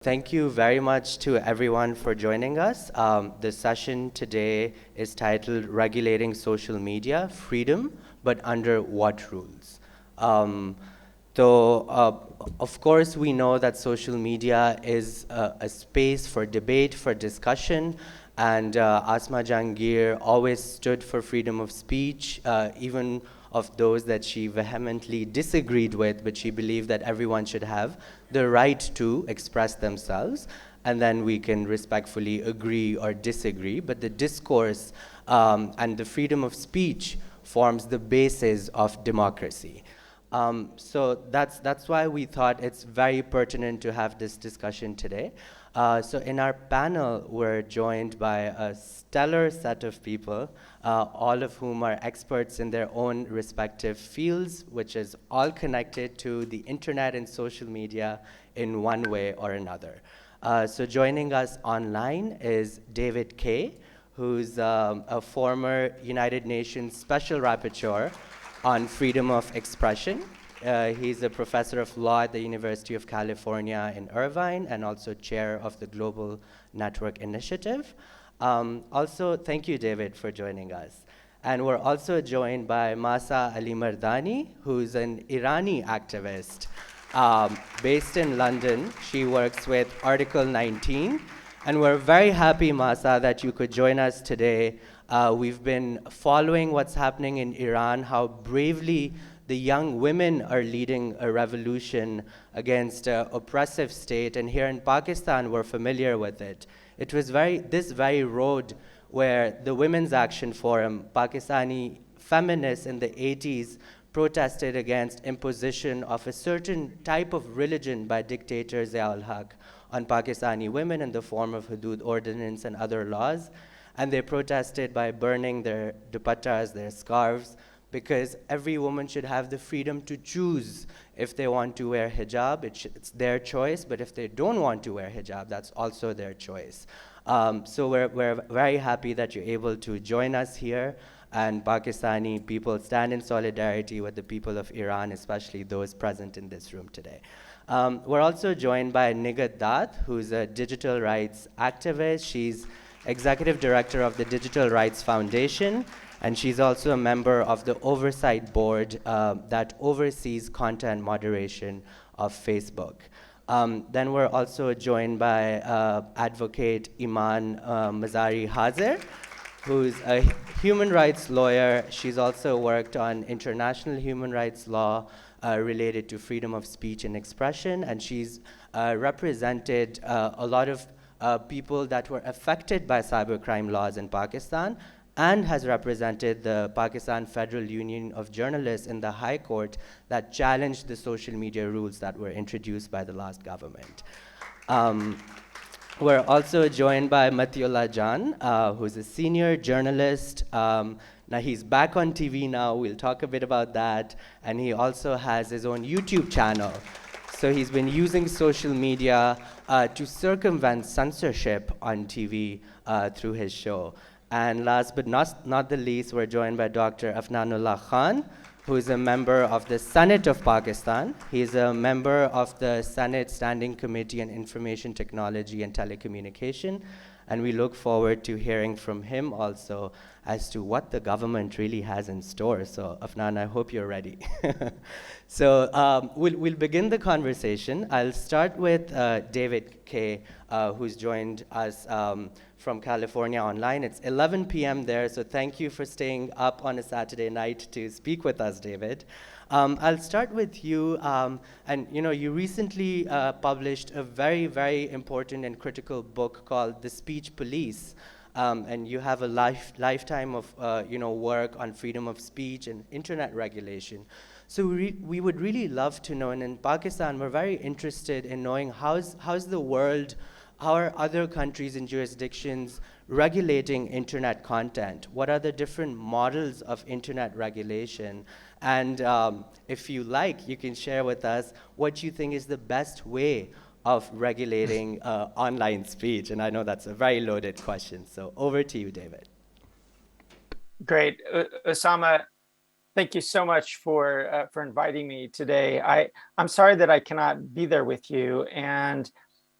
Thank you very much to everyone for joining us. The session today is titled Regulating Social Media Freedom, but Under What Rules? Of course, we know that social media is a space for debate, for discussion, and Asma Jahangir always stood for freedom of speech, even of those that she vehemently disagreed with, but she believed that everyone should have the right to express themselves, and then we can respectfully agree or disagree, but the discourse and the freedom of speech forms the basis of democracy. So that's why we thought it's very pertinent to have this discussion today. So in our panel, we're joined by a stellar set of people, all of whom are experts in their own respective fields, which is all connected to the internet and social media in one way or another. So joining us online is David Kaye, who's a former United Nations Special Rapporteur on freedom of expression. He's a professor of law at the University of California in Irvine and also chair of the Global Network Initiative. Also, thank you, David, for joining us. And we're also joined by Mahsa Alimardani, who's an Irani activist based in London. She works with Article 19. And we're very happy, Mahsa, that you could join us today. We've been following what's happening in Iran, how bravely the young women are leading a revolution against an oppressive state. And here in Pakistan, we're familiar with it. It was this very road where the Women's Action Forum, Pakistani feminists in the 80s, protested against imposition of a certain type of religion by dictator Zia-ul-Haq on Pakistani women in the form of Hudud Ordinance and other laws. And they protested by burning their dupattas, their scarves, because every woman should have the freedom to choose if they want to wear hijab. It's their choice, but if they don't want to wear hijab, that's also their choice. So we're very happy that you're able to join us here, and Pakistani people stand in solidarity with the people of Iran, especially those present in this room today. We're also joined by Nighat, who's a digital rights activist. She's executive director of the Digital Rights Foundation, and she's also a member of the oversight board that oversees content moderation of Facebook. Then we're also joined by advocate Imaan Mazari-Hazir, who's a human rights lawyer. She's also worked on international human rights law related to freedom of speech and expression, and she's represented a lot of people that were affected by cybercrime laws in Pakistan, and has represented the Pakistan Federal Union of Journalists in the High Court that challenged the social media rules that were introduced by the last government. We're also joined by Matiullah Jan, who's a senior journalist. Now he's back on TV now, we'll talk a bit about that. And he also has his own YouTube channel. So he's been using social media to circumvent censorship on TV through his show. And last but not the least, we're joined by Dr. Afnan Khan, who is a member of the Senate of Pakistan. He's a member of the Senate Standing Committee on Information Technology and Telecommunication. And we look forward to hearing from him also as to what the government really has in store. So Afnan, I hope you're ready. So we'll begin the conversation. I'll start with David Kaye, who's joined us from California online. It's 11 p.m. there, so thank you for staying up on a Saturday night to speak with us, David. I'll start with you, and you recently published a very, very important and critical book called The Speech Police, and you have a lifetime of work on freedom of speech and internet regulation. So we would really love to know, and in Pakistan, we're very interested in knowing how's the world, how are other countries and jurisdictions regulating internet content? What are the different models of internet regulation? And if you like, you can share with us what you think is the best way of regulating online speech. And I know that's a very loaded question. So over to you, David. Great. Usama, thank you so much for inviting me today. I'm sorry that I cannot be there with you. And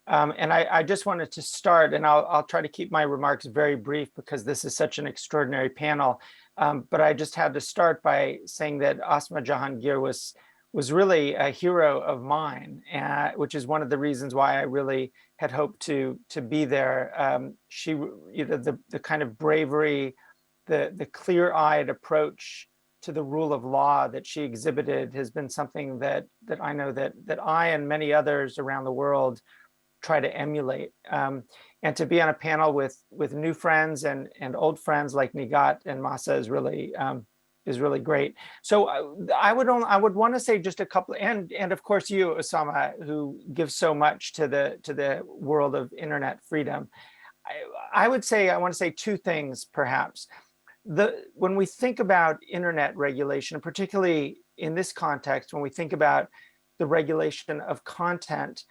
And I just wanted to start, and I'll try to keep my remarks very brief because this is such an extraordinary panel. But I just had to start by saying that Asma Jahangir was really a hero of mine, which is one of the reasons why I really had hoped to be there. She, the kind of bravery, the clear-eyed approach to the rule of law that she exhibited has been something that I know that I and many others around the world try to emulate. And to be on a panel with new friends and old friends like Nighat and Mahsa is really great. So I would want to say just a couple, and of course you, Usama, who gives so much to the world of internet freedom. I want to say two things perhaps. When we think about internet regulation, particularly in this context, when we think about the regulation of content,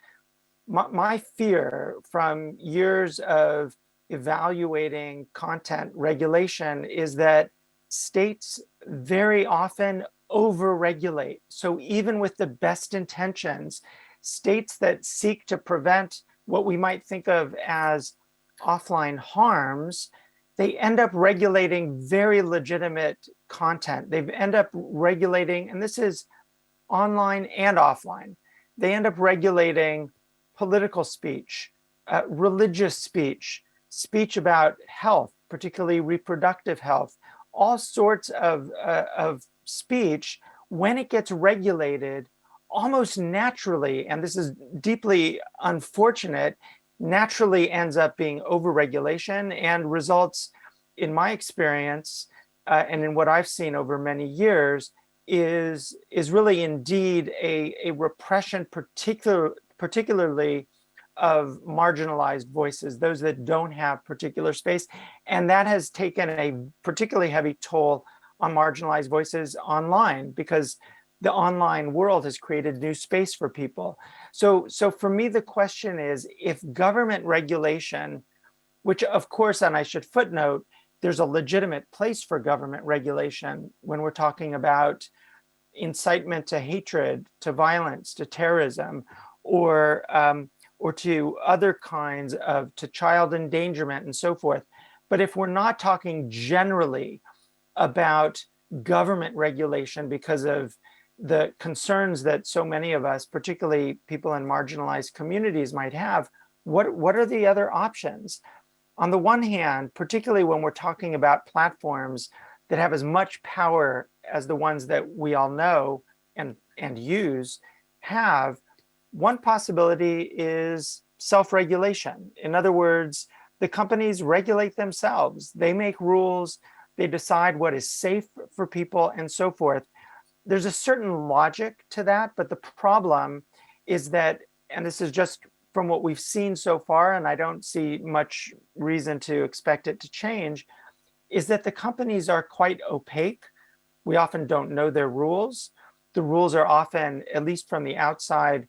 my fear from years of evaluating content regulation is that states very often over-regulate. So even with the best intentions, states that seek to prevent what we might think of as offline harms, they end up regulating very legitimate content. They end up regulating, and this is online and offline, they end up regulating political speech, religious speech, speech about health, particularly reproductive health, all sorts of speech, when it gets regulated, almost naturally, and this is deeply unfortunate, naturally ends up being overregulation and results, in my experience, and in what I've seen over many years, is really indeed a repression, particularly of marginalized voices, those that don't have particular space. And that has taken a particularly heavy toll on marginalized voices online, because the online world has created new space for people. So for me, the question is, if government regulation, which of course, and I should footnote, there's a legitimate place for government regulation when we're talking about incitement to hatred, to violence, to terrorism, or to other kinds of, to child endangerment and so forth. But if we're not talking generally about government regulation because of the concerns that so many of us, particularly people in marginalized communities, might have, what are the other options? On the one hand, particularly when we're talking about platforms that have as much power as the ones that we all know and use have, one possibility is self-regulation. In other words, the companies regulate themselves. They make rules, they decide what is safe for people and so forth. There's a certain logic to that, but the problem is that, and this is just from what we've seen so far, and I don't see much reason to expect it to change, is that the companies are quite opaque. We often don't know their rules. The rules are often, at least from the outside,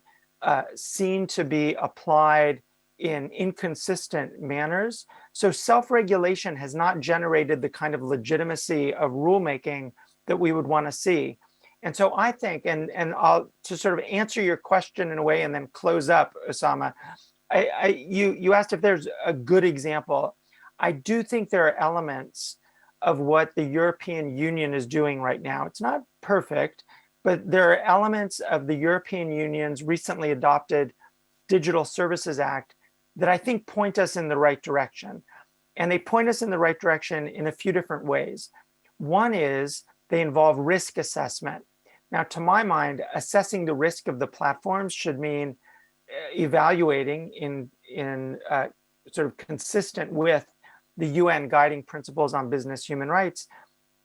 seen to be applied in inconsistent manners. So self-regulation has not generated the kind of legitimacy of rulemaking that we would want to see. And so I think, and I'll to sort of answer your question in a way and then close up, Usama, you asked if there's a good example. I do think there are elements of what the European Union is doing right now. It's not perfect, but there are elements of the European Union's recently adopted Digital Services Act that I think point us in the right direction. And they point us in the right direction in a few different ways. One is they involve risk assessment. Now, to my mind, assessing the risk of the platforms should mean evaluating in sort of consistent with the UN guiding principles on business human rights,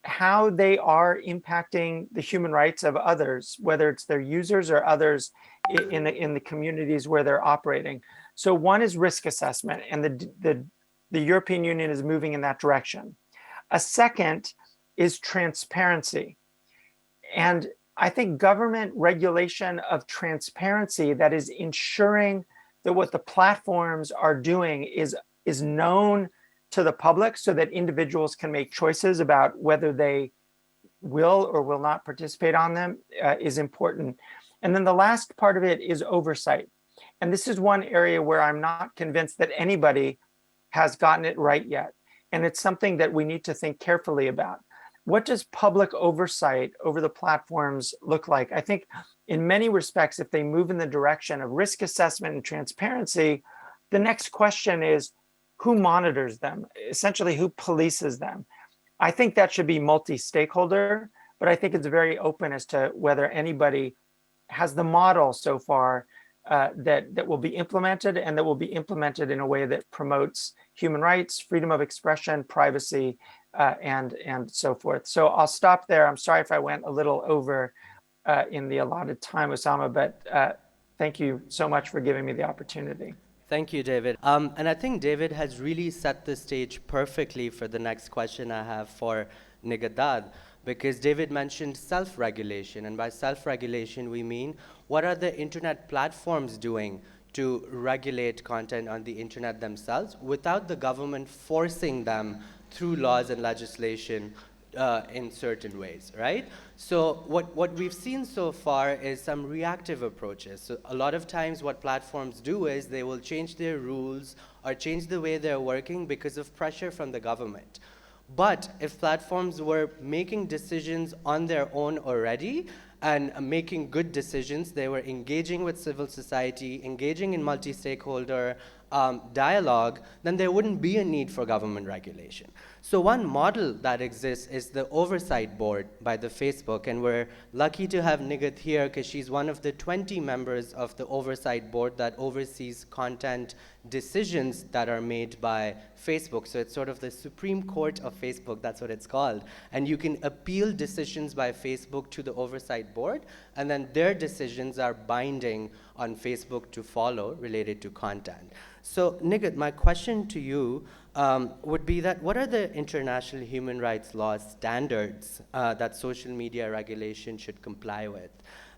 how they are impacting the human rights of others, whether it's their users or others in the communities where they're operating. So one is risk assessment, and the European Union is moving in that direction. A second is transparency. And I think government regulation of transparency that is ensuring that what the platforms are doing is known to the public so that individuals can make choices about whether they will or will not participate on them is important. And then the last part of it is oversight. And this is one area where I'm not convinced that anybody has gotten it right yet. And it's something that we need to think carefully about. What does public oversight over the platforms look like? I think in many respects, if they move in the direction of risk assessment and transparency, the next question is who monitors them? Essentially, who polices them? I think that should be multi-stakeholder, but I think it's very open as to whether anybody has the model so far that will be implemented, and that will be implemented in a way that promotes human rights, freedom of expression, privacy, and so forth. So I'll stop there. I'm sorry if I went a little over in the allotted time, Usama, but thank you so much for giving me the opportunity. Thank you, David. And I think David has really set the stage perfectly for the next question I have for Nighat, because David mentioned self-regulation, and by self-regulation we mean what are the internet platforms doing to regulate content on the internet themselves without the government forcing them through laws and legislation in certain ways, right? So what we've seen so far is some reactive approaches. So a lot of times what platforms do is they will change their rules or change the way they're working because of pressure from the government. But if platforms were making decisions on their own already and making good decisions, they were engaging with civil society, engaging in multi-stakeholder dialogue, then there wouldn't be a need for government regulation. So one model that exists is the oversight board by the Facebook, and we're lucky to have Nighat here because she's one of the 20 members of the oversight board that oversees content decisions that are made by Facebook. So it's sort of the Supreme Court of Facebook, that's what it's called. And you can appeal decisions by Facebook to the oversight board, and then their decisions are binding on Facebook to follow related to content. So Nighat, my question to you would be that what are the international human rights law standards that social media regulation should comply with?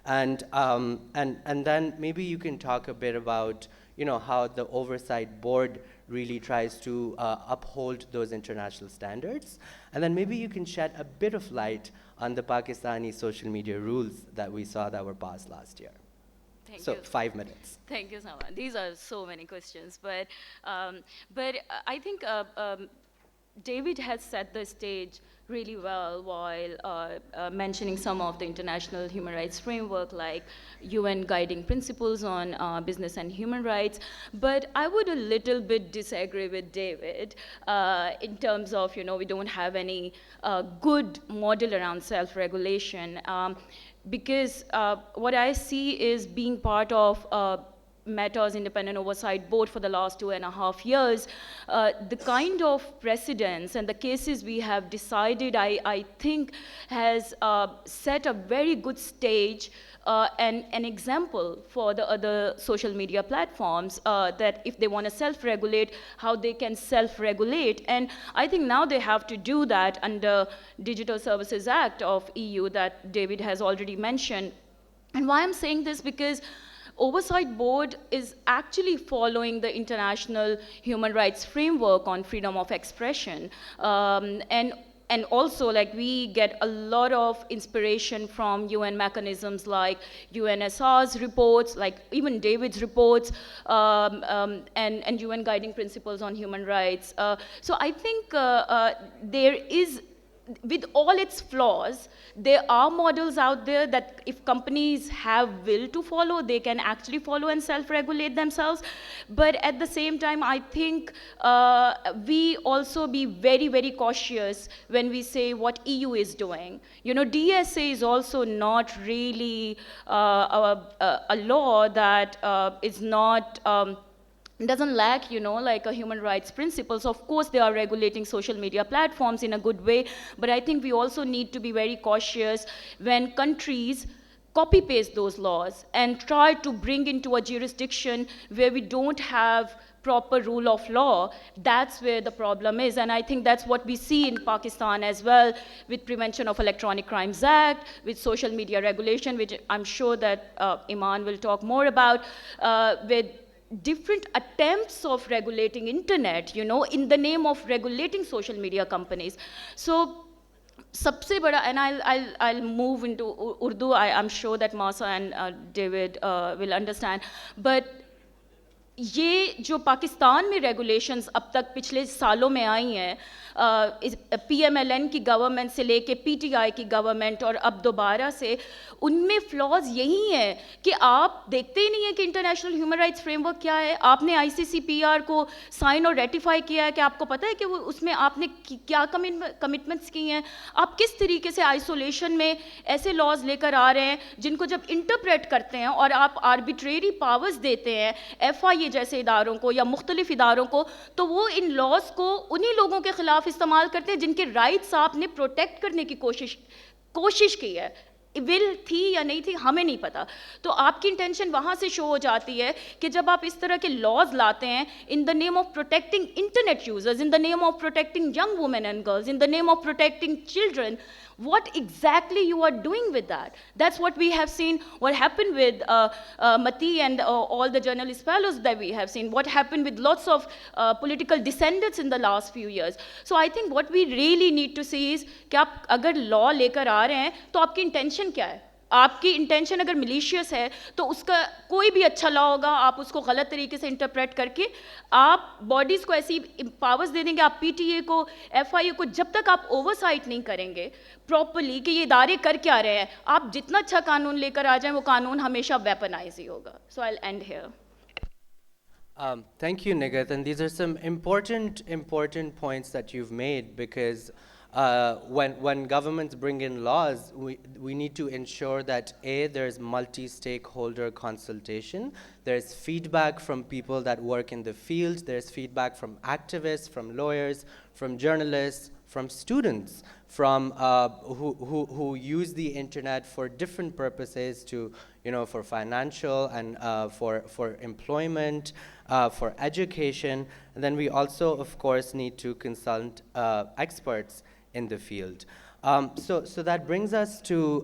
And then maybe you can talk a bit about how the oversight board really tries to uphold those international standards. And then maybe you can shed a bit of light on the Pakistani social media rules that we saw that were passed last year. Thank so you. 5 minutes. Thank you, Sama. These are so many questions, but I think David has set the stage really well while mentioning some of the international human rights framework like UN guiding principles on business and human rights. But I would a little bit disagree with David in terms of, we don't have any good model around self-regulation. Because what I see is being part of Meta's independent oversight board for the last 2.5 years, the kind of precedents and the cases we have decided, I think, has set a very good stage and an example for the other social media platforms that if they want to self-regulate, how they can self-regulate. And I think now they have to do that under Digital Services Act of EU that David has already mentioned. And why I'm saying this, because Oversight Board is actually following the international human rights framework on freedom of expression. And also, like, we get a lot of inspiration from UN mechanisms like UNSR's reports, like even David's reports, and UN guiding principles on human rights. So I think there is, with all its flaws, there are models out there that if companies have will to follow, they can actually follow and self-regulate themselves. But at the same time, I think we also be very, very cautious when we say what EU is doing. DSA is also not really a law that is not doesn't lack, like a human rights principles. Of course, they are regulating social media platforms in a good way, but I think we also need to be very cautious when countries copy-paste those laws and try to bring into a jurisdiction where we don't have proper rule of law. That's where the problem is, and I think that's what we see in Pakistan as well, with Prevention of Electronic Crimes Act, with social media regulation, which I'm sure that Imaan will talk more about, with different attempts of regulating internet, in the name of regulating social media companies. So सबसे बड़ा, and I'll move into Urdu. I'm sure that Mahsa and David will understand, but ये जो पाकिस्तान में regulations अब तक पिछले सालों में आई हैं, PMLN की गवर्नमेंट से लेके PTI की गवर्नमेंट और अब दोबारा से, उनमें फ्लॉज यही है कि आप देखते ही नहीं है कि इंटरनेशनल ह्यूमन राइट्स फ्रेमवर्क क्या है। आपने ICCPR को साइन और रेटिफाई किया है कि आपको पता है कि वो उसमें आपने क्या कमिटमेंट्स की हैं। आप किस तरीके से आइसोलेशन में ऐसे लॉज लेकर आ रहे हैं जिनको जब इंटरप्रेट करते हैं और आप आर्बिट्रेरी पावर्स देते हैं FIA जैसे इदारों को या मुख्तलिफ इदारों को, तो वो इन लॉज को उन्हीं लोगों के खिलाफ इस्तेमाल करते हैं जिनके राइट्स आपने प्रोटेक्ट करने की कोशिश की है। विल थी या नहीं थी हमें नहीं पता। तो आपकी इंटेंशन वहाँ से शो हो जाती है कि जब आप इस तरह के लॉज लाते हैं in the name of protecting internet users, in the name of protecting young women and girls, in the name of protecting children, what exactly you are doing with that. That's what we have seen, what happened with Mati and all the journalist fellows that we have seen, what happened with lots of political descendants in the last few years. So I think what we really need to see is कि आप अगर law लेकर आ रहे हैं तो आपकी intention क्या है। आपकी इंटेंशन अगर मिलीशियस है तो उसका कोई भी अच्छा लॉ होगा, आप उसको गलत तरीके से इंटरप्रेट करके आप बॉडीज़ को ऐसी पावर्स दे देंगे, आप PTA को, FIA को, जब तक आप ओवरसाइट नहीं करेंगे प्रॉपरली कि ये इदारे कर क्या रहे हैं, आप जितना अच्छा कानून लेकर आ जाएं वो कानून हमेशा वेपनाइज ही होगा। So I will end here. Thank you, Nighat. And these are some important points that you've made, because when governments bring in laws, we need to ensure that there's multi-stakeholder consultation, there's feedback from people that work in the field, there's feedback from activists, from lawyers, from journalists, from students, from who use the internet for different purposes, to for financial and for employment, for education. And then we also, of course, need to consult experts in the field. So that brings us to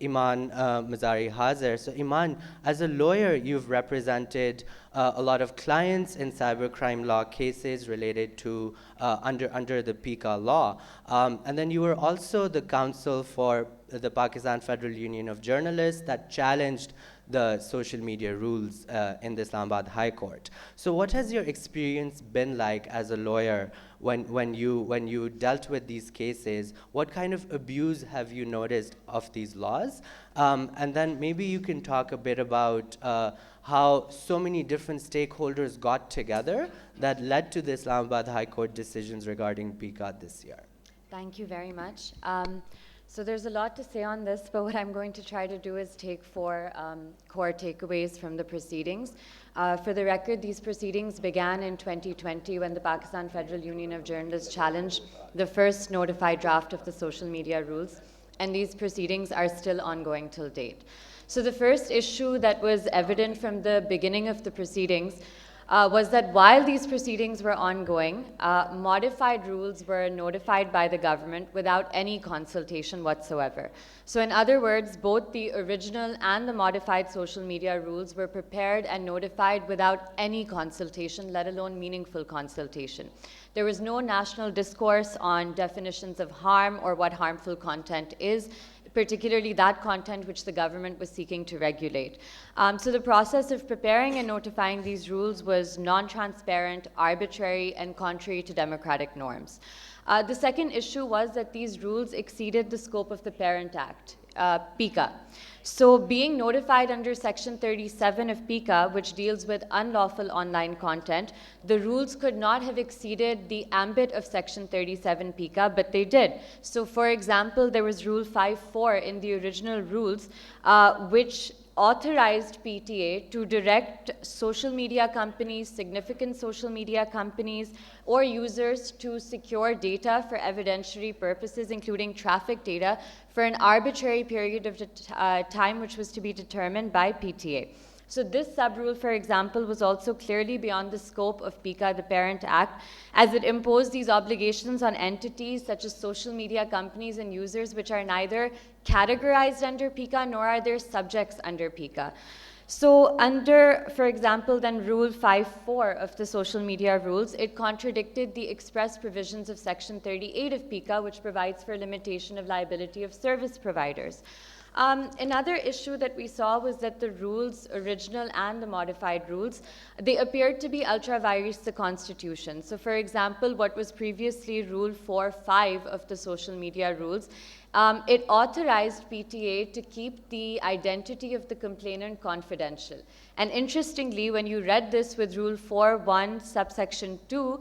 Imaan Mazari-Hazir. So Imaan, as a lawyer, you've represented a lot of clients in cybercrime law cases related to under the PICA law. And then you were also the counsel for the Pakistan Federal Union of Journalists that challenged the social media rules in the Islamabad High Court. So what has your experience been like as a lawyer when you dealt with these cases? What kind of abuse have you noticed of these laws? And then maybe you can talk a bit about how so many different stakeholders got together that led to the Islamabad High Court decisions regarding PICA this year. Thank you very much. So there's a lot to say on this, but what I'm going to try to do is take 4 core takeaways from the proceedings. For the record, these proceedings began in 2020 when the Pakistan Federal Union of Journalists challenged the first notified draft of the social media rules, and these proceedings are still ongoing till date. So the first issue that was evident from the beginning of the proceedings was that while these proceedings were ongoing, modified rules were notified by the government without any consultation whatsoever. So in other words, both the original and the modified social media rules were prepared and notified without any consultation, let alone meaningful consultation. There was no national discourse on definitions of harm or what harmful content is, particularly that content which the government was seeking to regulate. So the process of preparing and notifying these rules was non-transparent, arbitrary, and contrary to democratic norms. The second issue was that these rules exceeded the scope of the Parent Act, PICA. So being notified under Section 37 of PICA, which deals with unlawful online content, the rules could not have exceeded the ambit of Section 37 PICA, but they did. So for example, there was Rule 5.4 in the original rules, which authorized PTA to direct social media companies, significant social media companies, or users to secure data for evidentiary purposes, including traffic data, for an arbitrary period of time which was to be determined by PTA. So this sub-rule, for example, was also clearly beyond the scope of PICA, the Parent Act, as it imposed these obligations on entities such as social media companies and users which are neither categorized under PICA nor are there subjects under PICA. So under, for example, then Rule 5.4 of the social media rules, it contradicted the express provisions of Section 38 of PICA, which provides for limitation of liability of service providers. Another issue that we saw was that the rules, original and the modified rules, they appeared to be ultra vires the Constitution. So for example, what was previously Rule 4.5 of the social media rules, it authorized PTA to keep the identity of the complainant confidential. And interestingly, when you read this with Rule 4.1 subsection 2,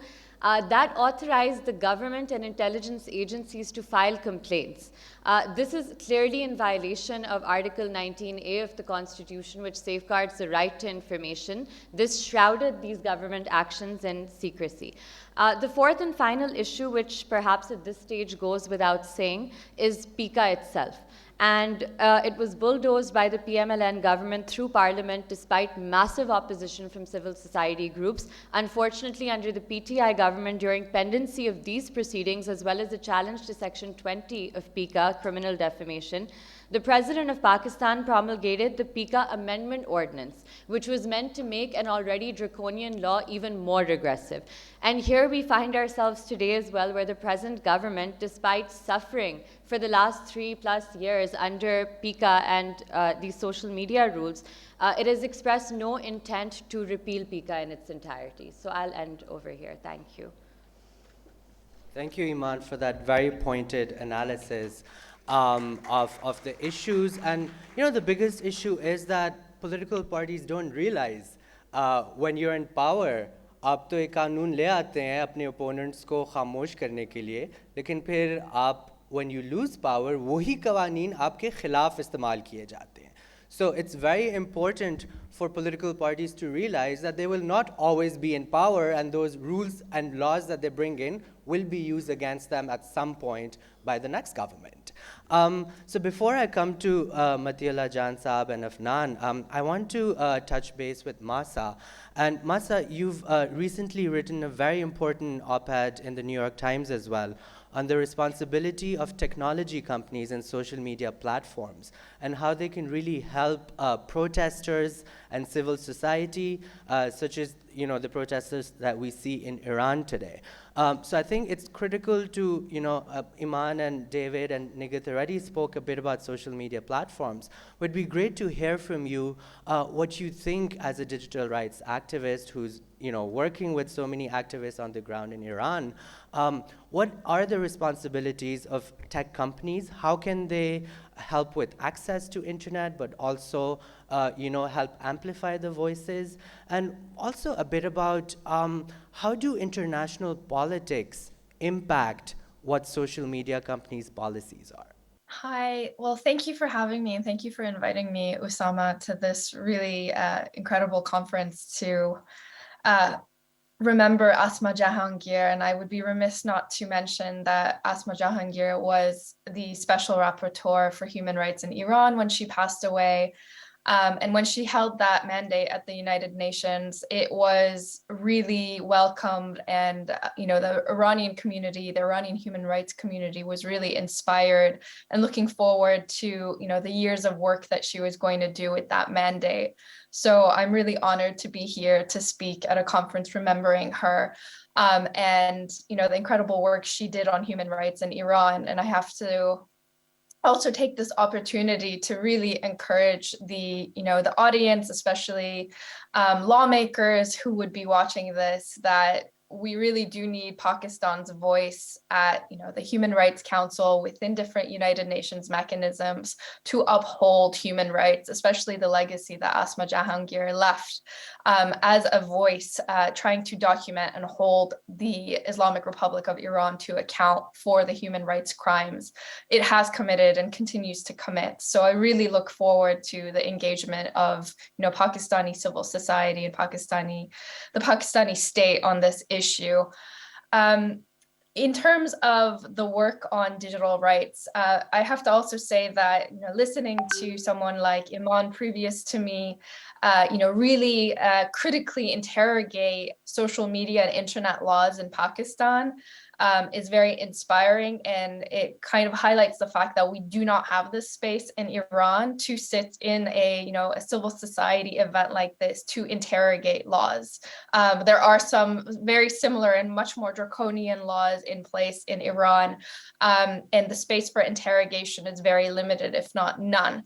that authorized the government and intelligence agencies to file complaints. This is clearly in violation of Article 19A of the Constitution, which safeguards the right to information. This shrouded these government actions in secrecy. The fourth and final issue, which perhaps at this stage goes without saying, is PICA itself. And it was bulldozed by the PMLN government through parliament despite massive opposition from civil society groups. Unfortunately, under the PTI government, during pendency of these proceedings, as well as a challenge to Section 20 of PICA, criminal defamation, the President of Pakistan promulgated the PICA Amendment Ordinance, which was meant to make an already draconian law even more regressive. And here we find ourselves today as well, where the present government, despite suffering for the last 3+ years under PICA and these social media rules, it has expressed no intent to repeal PICA in its entirety. So I'll end over here. Thank you. Thank you, Imaan, for that very pointed analysis of the issues. And the biggest issue is that political parties don't realize when you're in power, आप तो एक कानून ले आते हैं अपने opponents को खामोश करने के लिए, लेकिन फिर आप when you lose power, वही कवानीन आपके खिलाफ इस्तेमाल किए जाते हैं. So it's very important for political parties to realize that they will not always be in power, and those rules and laws that they bring in will be used against them at some point by the next government. So before I come to Matiullah Jan Saab and Afnan, I want to touch base with Mahsa. And Mahsa, you've recently written a very important op-ed in the New York Times as well on the responsibility of technology companies and social media platforms and how they can really help protesters and civil society, such as the protesters that we see in Iran today. So I think it's critical to, Imaan and David and Nighat already spoke a bit about social media platforms. It would be great to hear from you what you think as a digital rights activist who's working with so many activists on the ground in Iran. What are the responsibilities of tech companies? How can they help with access to internet, but also help amplify the voices? And also a bit about how do international politics impact what social media companies' policies are? Hi, well, thank you for having me, and thank you for inviting me, Usama, to this really incredible conference to remember Asma Jahangir. And I would be remiss not to mention that Asma Jahangir was the special rapporteur for human rights in Iran when she passed away. And when she held that mandate at the United Nations, it was really welcomed, and the Iranian community, the Iranian human rights community, was really inspired and looking forward to the years of work that she was going to do with that mandate. So I'm really honored to be here to speak at a conference remembering her and the incredible work she did on human rights in Iran. And I have to also take this opportunity to really encourage the audience, especially lawmakers who would be watching this, that we really do need Pakistan's voice at the Human Rights Council within different United Nations mechanisms to uphold human rights, especially the legacy that Asma Jahangir left as a voice trying to document and hold the Islamic Republic of Iran to account for the human rights crimes it has committed and continues to commit. So I really look forward to the engagement of Pakistani civil society and the Pakistani state on this issue. In terms of the work on digital rights, I have to also say that listening to someone like Imaan previous to me, really critically interrogate social media and internet laws in Pakistan, is very inspiring, and it kind of highlights the fact that we do not have this space in Iran to sit in a civil society event like this to interrogate laws. There are some very similar and much more draconian laws in place in Iran, and the space for interrogation is very limited, if not none,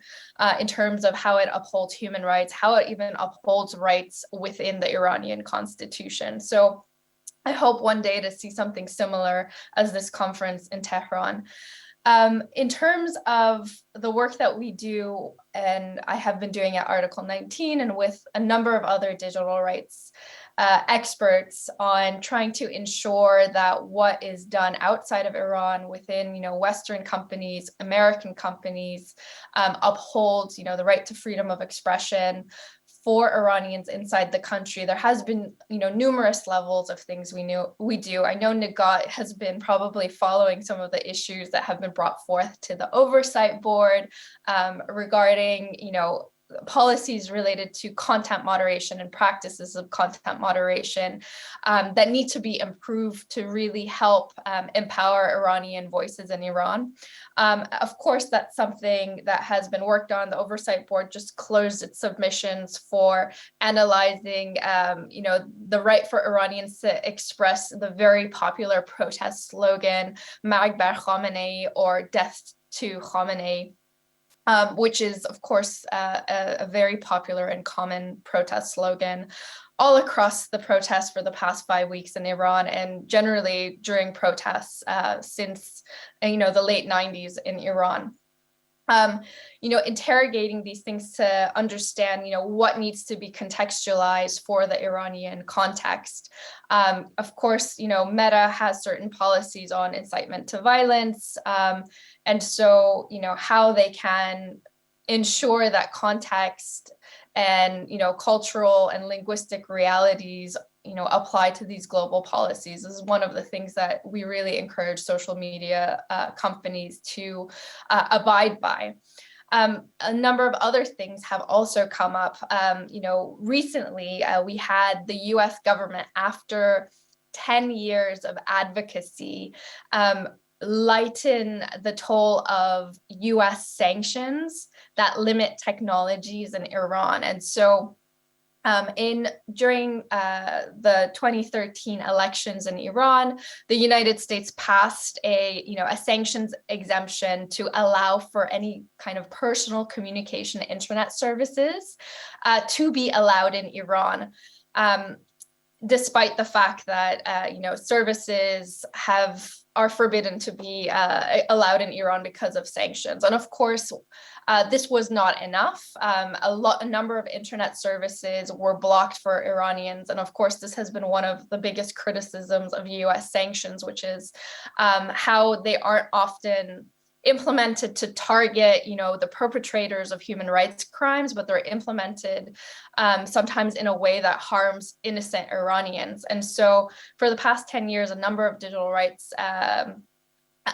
in terms of how it upholds human rights, how it even upholds rights within the Iranian constitution. So I hope one day to see something similar as this conference in Tehran. In terms of the work that we do, and I have been doing at Article 19 and with a number of other digital rights experts on trying to ensure that what is done outside of Iran within, Western companies, American companies, upholds, the right to freedom of expression for Iranians inside the country. There has been, numerous levels of things we do. I know Nighat has been probably following some of the issues that have been brought forth to the oversight board regarding, policies related to content moderation and practices of content moderation that need to be improved to really help empower Iranian voices in Iran. Of course, that's something that has been worked on. The Oversight Board just closed its submissions for analyzing, the right for Iranians to express the very popular protest slogan, Marg bar Khamenei, or Death to Khamenei. Which is, of course, a very popular and common protest slogan all across the protests for the past 5 weeks in Iran, and generally during protests since, the late 90s in Iran. Interrogating these things to understand, what needs to be contextualized for the Iranian context. Of course, MENA has certain policies on incitement to violence. And so, how they can ensure that context and, cultural and linguistic realities apply to these global policies is one of the things that we really encourage social media companies to abide by. A number of other things have also come up. Recently we had the US government, after 10 years of advocacy, lighten the toll of US sanctions that limit technologies in Iran. And so during the 2013 elections in Iran, the United States passed a sanctions exemption to allow for any kind of personal communication internet services to be allowed in Iran, despite the fact that services are forbidden to be allowed in Iran because of sanctions. And of course, this was not enough. A number of internet services were blocked for Iranians. And of course, this has been one of the biggest criticisms of US sanctions, which is how they aren't often implemented to target, the perpetrators of human rights crimes, but they're implemented sometimes in a way that harms innocent Iranians. And so for the past 10 years, a number of digital rights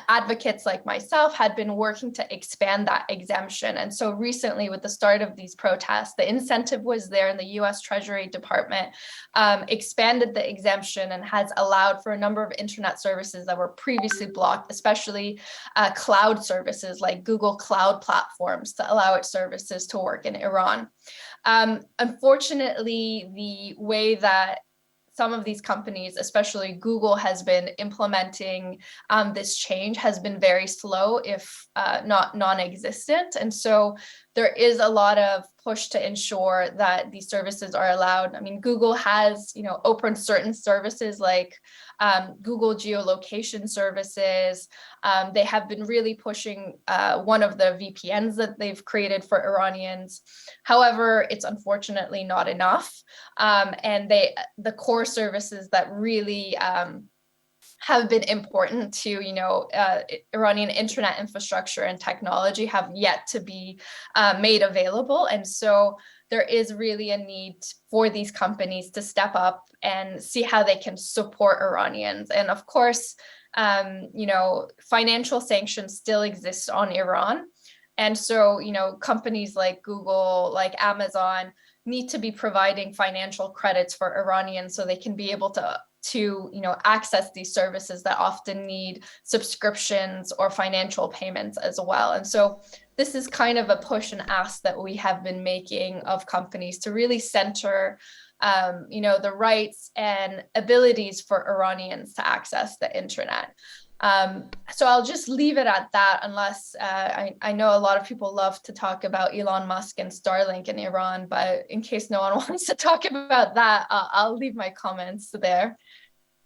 advocates like myself had been working to expand that exemption. And so recently, with the start of these protests, the incentive was there, and the US Treasury Department expanded the exemption and has allowed for a number of internet services that were previously blocked, especially cloud services like Google Cloud platforms, to allow its services to work in Iran. Unfortunately, the way that some of these companies, especially Google, has been implementing this change has been very slow, if not non-existent. And so there is a lot of push to ensure that these services are allowed. I mean, Google has, opened certain services like Google geolocation services. They have been really pushing one of the VPNs that they've created for Iranians. However, it's unfortunately not enough. And the core services that really have been important to, Iranian internet infrastructure and technology have yet to be made available. And so there is really a need for these companies to step up and see how they can support Iranians. And of course, financial sanctions still exist on Iran. And so, companies like Google, like Amazon, need to be providing financial credits for Iranians so they can be able to to, access these services that often need subscriptions or financial payments as well. And so this is kind of a push and ask that we have been making of companies to really center the rights and abilities for Iranians to access the internet. So I'll just leave it at that, unless I know a lot of people love to talk about Elon Musk and Starlink in Iran, but in case no one wants to talk about that, I'll leave my comments there.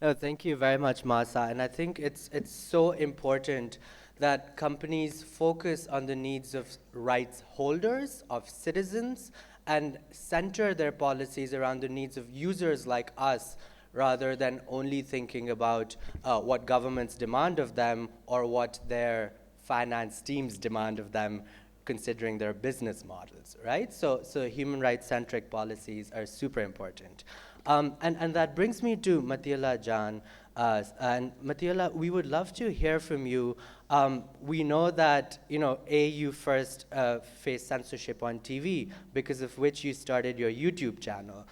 No, thank you very much, Mahsa. And I think it's so important that companies focus on the needs of rights holders, of citizens, and center their policies around the needs of users like us, rather than only thinking about what governments demand of them or what their finance teams demand of them, considering their business models, right? So human rights-centric policies are super important. And that brings me to Matiullah Jan. And Matiullah, we would love to hear from you. We know that, you first faced censorship on TV, because of which you started your YouTube channel,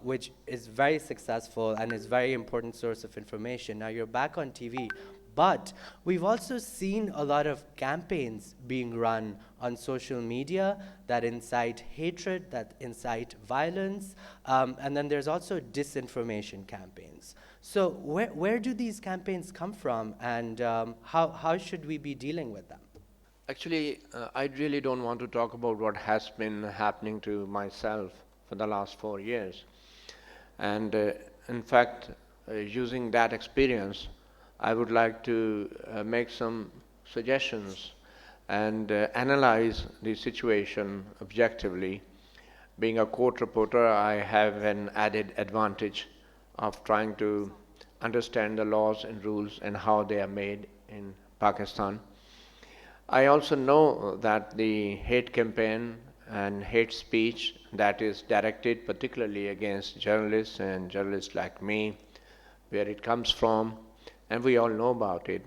which is very successful and is a very important source of information. Now you're back on TV, but we've also seen a lot of campaigns being run on social media that incite hatred, that incite violence, and then there's also disinformation campaigns. So where do these campaigns come from, and how should we be dealing with them? Actually, I really don't want to talk about what has been happening to myself for the last 4 years. And in fact, using that experience, I would like to make some suggestions and analyze the situation objectively. Being a court reporter, I have an added advantage of trying to understand the laws and rules and how they are made in Pakistan. I also know that the hate campaign and hate speech that is directed particularly against journalists and journalists like me, where it comes from, and we all know about it.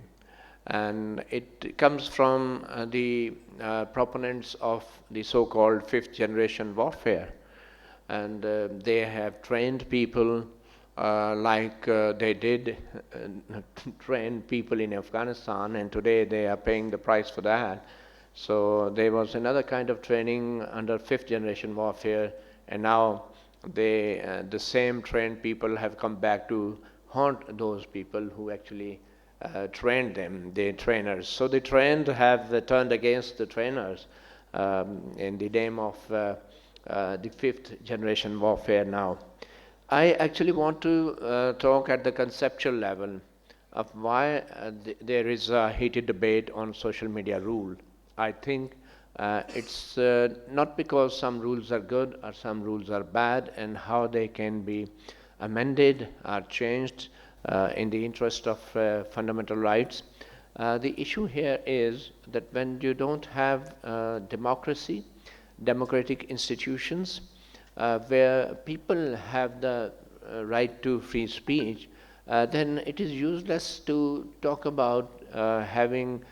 And it comes from the proponents of the so-called fifth generation warfare. And they have trained people like they did train people in Afghanistan, and today they are paying the price for that. So there was another kind of training under fifth generation warfare, and now the same trained people have come back to haunt those people who actually trained them, the trainers. So the trained have turned against the trainers in the name of the fifth generation warfare now. I actually want to talk at the conceptual level of why there is a heated debate on social media rule. I think it's not because some rules are good or some rules are bad, and how they can be amended or changed in the interest of fundamental rights. The issue here is that when you don't have democracy, democratic institutions, where people have the right to free speech, then it is useless to talk about having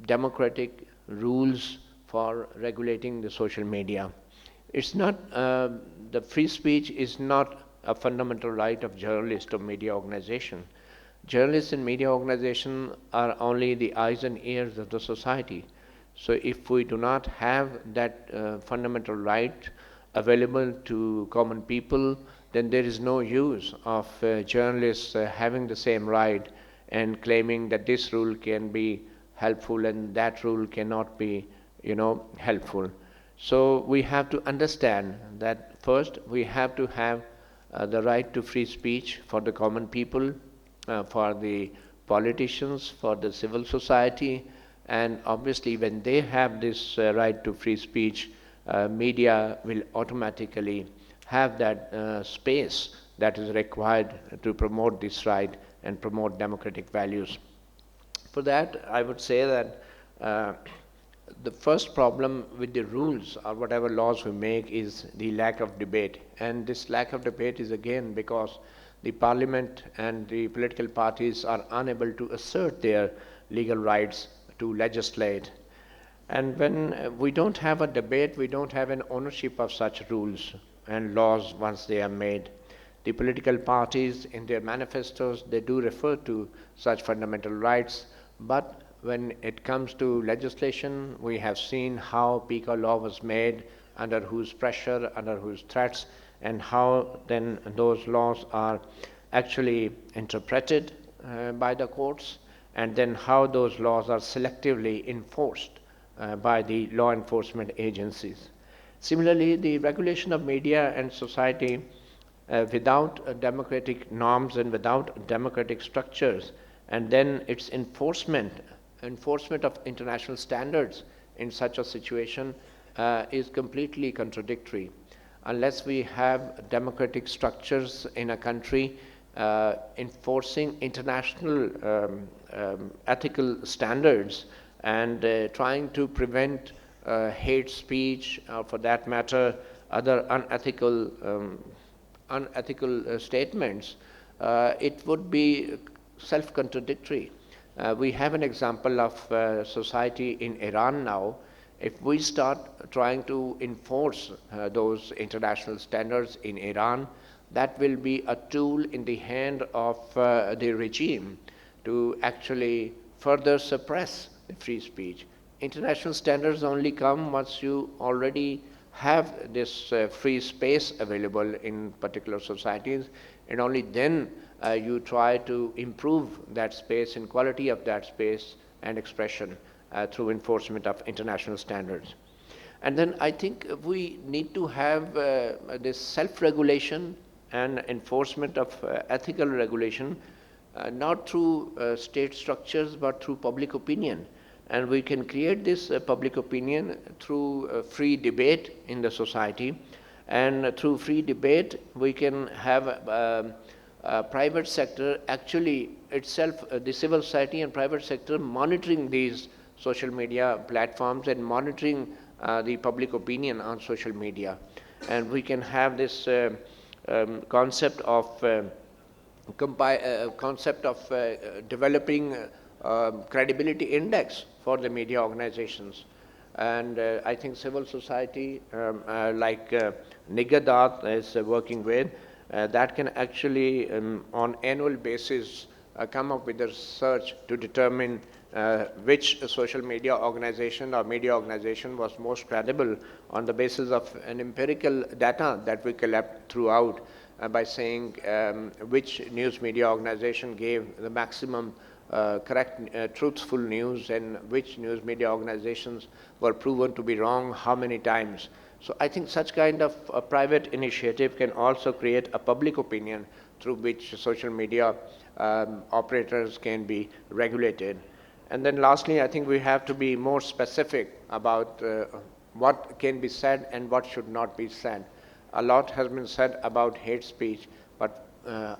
democratic rules for regulating the social media. It's not, the free speech is not a fundamental right of journalists or media organization. Journalists and media organization are only the eyes and ears of the society. So if we do not have that fundamental right available to common people, then there is no use of journalists having the same right and claiming that this rule can be helpful and that rule cannot be, helpful. So we have to understand that first we have to have the right to free speech for the common people, for the politicians, for the civil society, and obviously when they have this right to free speech, media will automatically have that space that is required to promote this right and promote democratic values. For that, I would say that the first problem with the rules or whatever laws we make is the lack of debate. And this lack of debate is again because the parliament and the political parties are unable to assert their legal rights to legislate. And when we don't have a debate, we don't have an ownership of such rules and laws once they are made. The political parties in their manifestos, they do refer to such fundamental rights, but when it comes to legislation, we have seen how PICA law was made, under whose pressure, under whose threats, and how then those laws are actually interpreted by the courts, and then how those laws are selectively enforced by the law enforcement agencies. Similarly, the regulation of media and society without democratic norms and without democratic structures, and then its enforcement of international standards in such a situation is completely contradictory. Unless we have democratic structures in a country enforcing international ethical standards and trying to prevent hate speech, or for that matter, other unethical statements, it would be self-contradictory. We have an example of society in Iran now. If we start trying to enforce those international standards in Iran, that will be a tool in the hand of the regime to actually further suppress the free speech. International standards only come once you already have this free space available in particular societies, and only then you try to improve that space and quality of that space and expression through enforcement of international standards. And then I think we need to have this self-regulation and enforcement of ethical regulation, not through state structures but through public opinion. And we can create this public opinion through free debate in the society, and through free debate we can have private sector actually itself, the civil society and private sector monitoring these social media platforms and monitoring the public opinion on social media. And we can have this concept of developing credibility index for the media organizations. And I think civil society like Nighat is working with, that can actually on annual basis come up with a research to determine which social media organization or media organization was most credible on the basis of an empirical data that we collect throughout by saying which news media organization gave the maximum correct, truthful news, and which news media organizations were proven to be wrong how many times. So I think such kind of a private initiative can also create a public opinion through which social media operators can be regulated. And then lastly, I think we have to be more specific about what can be said and what should not be said. A lot has been said about hate speech, but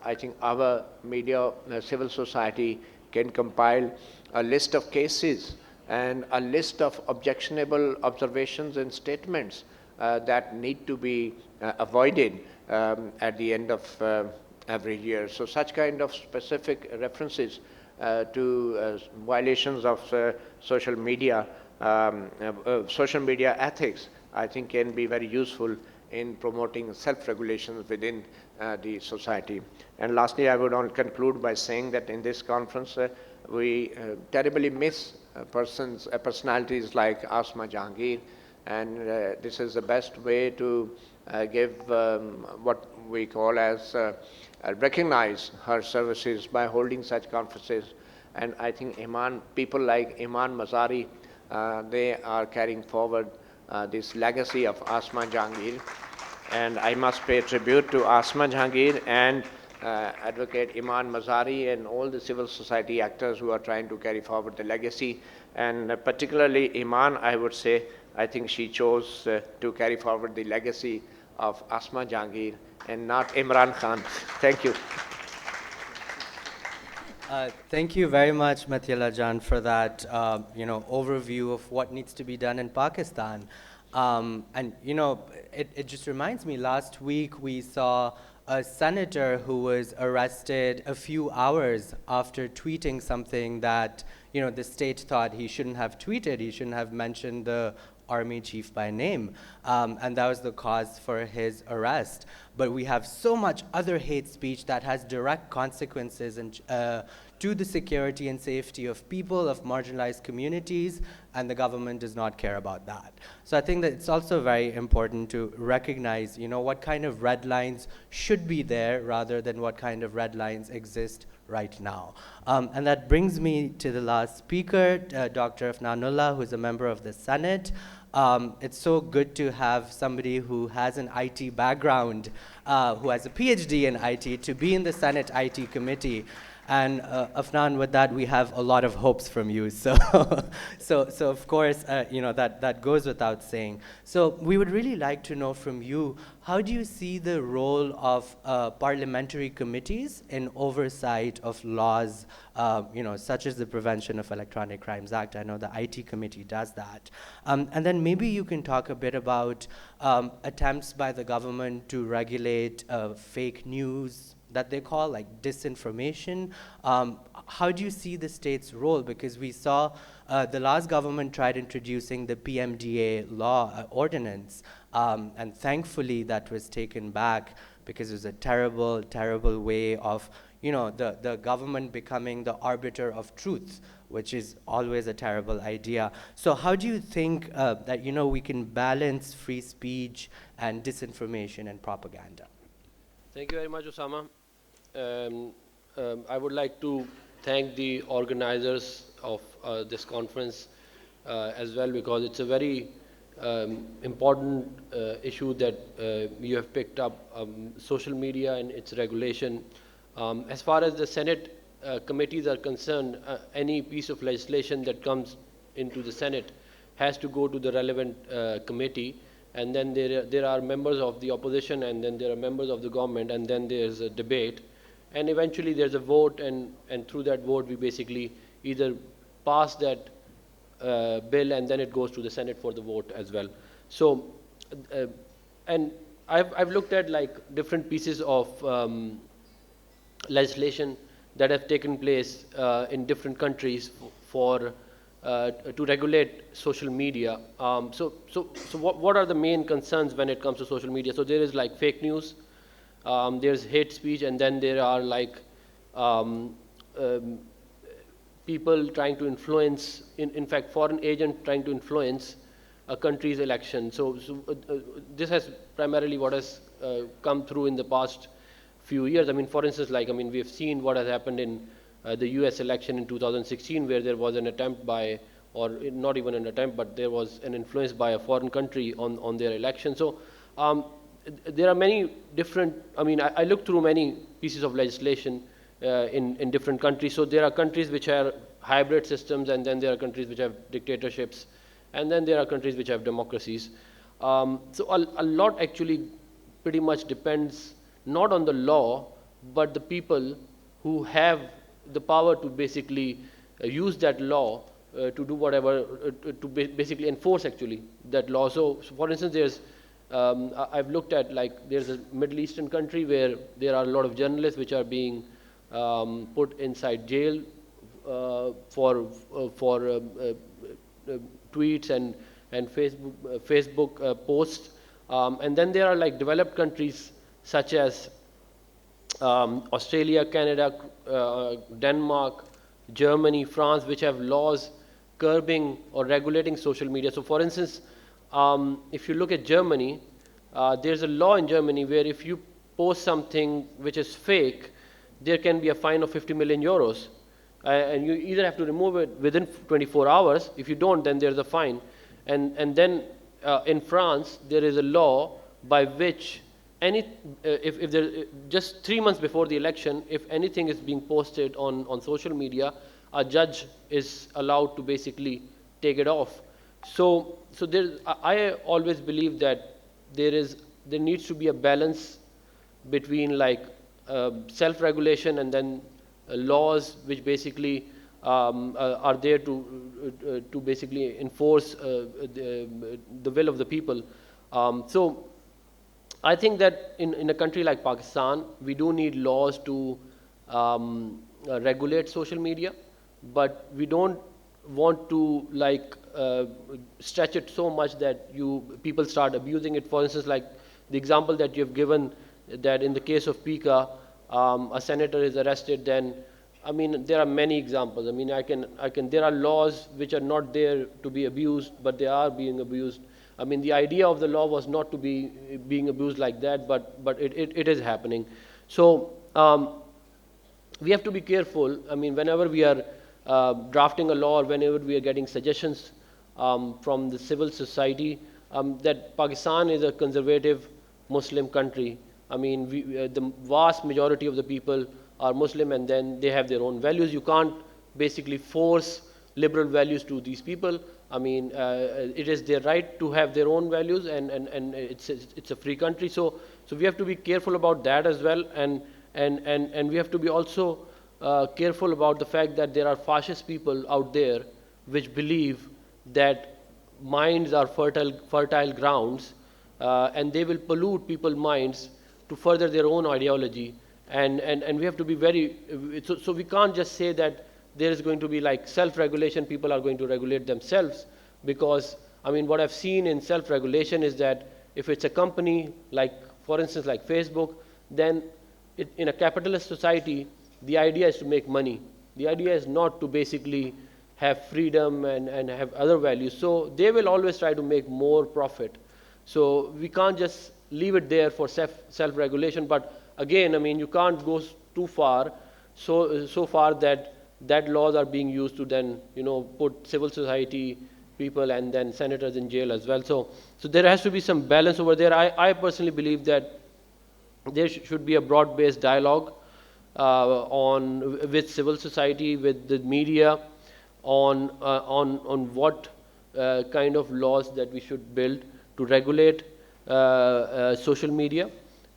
I think our media, civil society can compile a list of cases and a list of objectionable observations and statements that need to be avoided at the end of every year. So such kind of specific references to violations of social media ethics, I think can be very useful in promoting self-regulations within the society. And lastly, I would conclude by saying that in this conference, we terribly miss personalities like Asma Jahangir, and this is the best way to give what we call as recognize her services by holding such conferences. And I think Imaan, people like Imaan Mazari, they are carrying forward this legacy of Asma Jahangir. And I must pay tribute to Asma Jahangir and Advocate Imaan Mazari and all the civil society actors who are trying to carry forward the legacy. And particularly Imaan, I would say, I think she chose to carry forward the legacy of Asma Jahangir and not Imran Khan. Thank you. Thank you very much, Matiullah Jan, for that overview of what needs to be done in Pakistan. And it just reminds me, last week we saw a senator who was arrested a few hours after tweeting something that the state thought he shouldn't have tweeted. He shouldn't have mentioned the army chief by name, and that was the cause for his arrest. But we have so much other hate speech that has direct consequences and to the security and safety of people, of marginalized communities, and the government does not care about that. So I think that it's also very important to recognize, what kind of red lines should be there rather than what kind of red lines exist right now. And that brings me to the last speaker, Dr. Afnan, who is a member of the Senate. It's so good to have somebody who has an IT background, who has a PhD in IT, to be in the Senate IT committee. And Afnan, with that, we have a lot of hopes from you. So, so of course, that goes without saying. So we would really like to know from you, how do you see the role of parliamentary committees in oversight of laws, such as the Prevention of Electronic Crimes Act? I know the IT committee does that. And then maybe you can talk a bit about attempts by the government to regulate fake news, that they call like disinformation. How do you see the state's role? Because we saw the last government tried introducing the PMDA law ordinance, and thankfully that was taken back because it was a terrible, terrible way of the government becoming the arbiter of truth, which is always a terrible idea. So how do you think that we can balance free speech and disinformation and propaganda? Thank you very much, Usama. I would like to thank the organizers of this conference as well, because it's a very important issue that you have picked up, social media and its regulation. As far as the Senate committees are concerned, any piece of legislation that comes into the Senate has to go to the relevant committee, and then there are members of the opposition, and then there are members of the government, and then there's a debate. And eventually there's a vote, and through that vote we basically either pass that bill, and then it goes to the Senate for the vote as well. So, and I've looked at like different pieces of legislation that have taken place in different countries to regulate social media. So what are the main concerns when it comes to social media? So there is like fake news. There's hate speech, and then there are like people trying to influence, in fact, foreign agents trying to influence a country's election. So this has primarily what has come through in the past few years. I mean, for instance, we have seen what has happened in the US election in 2016, where there was an attempt by, or not even an attempt, but there was an influence by a foreign country on their election. So there are many different, I looked through many pieces of legislation in different countries. So there are countries which are hybrid systems, and then there are countries which have dictatorships, and then there are countries which have democracies. So a lot actually pretty much depends not on the law, but the people who have the power to basically use that law to do whatever, to basically enforce actually that law. So for instance, there's I've looked at, like, there's a Middle Eastern country where there are a lot of journalists which are being put inside jail for tweets and Facebook posts. And then there are like developed countries such as Australia, Canada, Denmark, Germany, France, which have laws curbing or regulating social media. So for instance, if you look at Germany, there's a law in Germany where if you post something which is fake, there can be a fine of 50 million euros. And you either have to remove it within 24 hours. If you don't, then there's a fine. And then in France, there is a law by which if there, just 3 months before the election, if anything is being posted on social media, a judge is allowed to basically take it off. So I always believe that there needs to be a balance between like self-regulation and then laws which basically are there to basically enforce the will of the people. So I think that in a country like Pakistan, we do need laws to regulate social media, but we don't want to like stretch it so much that people start abusing it. For instance, like the example that you've given, that in the case of Pika, a senator is arrested, then I mean, there are many examples. I mean, there are laws which are not there to be abused, but they are being abused. I mean, the idea of the law was not to be being abused like that, but it is happening. So we have to be careful. I mean, whenever we are drafting a law or whenever we are getting suggestions from the civil society, that Pakistan is a conservative Muslim country. I mean, the vast majority of the people are Muslim, and then they have their own values. You can't basically force liberal values to these people. I mean, it is their right to have their own values, and it's a free country. So we have to be careful about that as well, and we have to be also careful about the fact that there are fascist people out there which believe that minds are fertile grounds, and they will pollute people's minds to further their own ideology. And we have to be very, so we can't just say that there is going to be like self-regulation, people are going to regulate themselves, because I mean, what I've seen in self-regulation is that if it's a company, like for instance like Facebook, then in a capitalist society, the idea is to make money. The idea is not to basically have freedom and have other values. So they will always try to make more profit. So we can't just leave it there for self-regulation, but again, I mean, you can't go too far, so far that laws are being used to then, put civil society people and then senators in jail as well. So there has to be some balance over there. I personally believe that there should be a broad-based dialogue with civil society, with the media, on what kind of laws that we should build to regulate social media.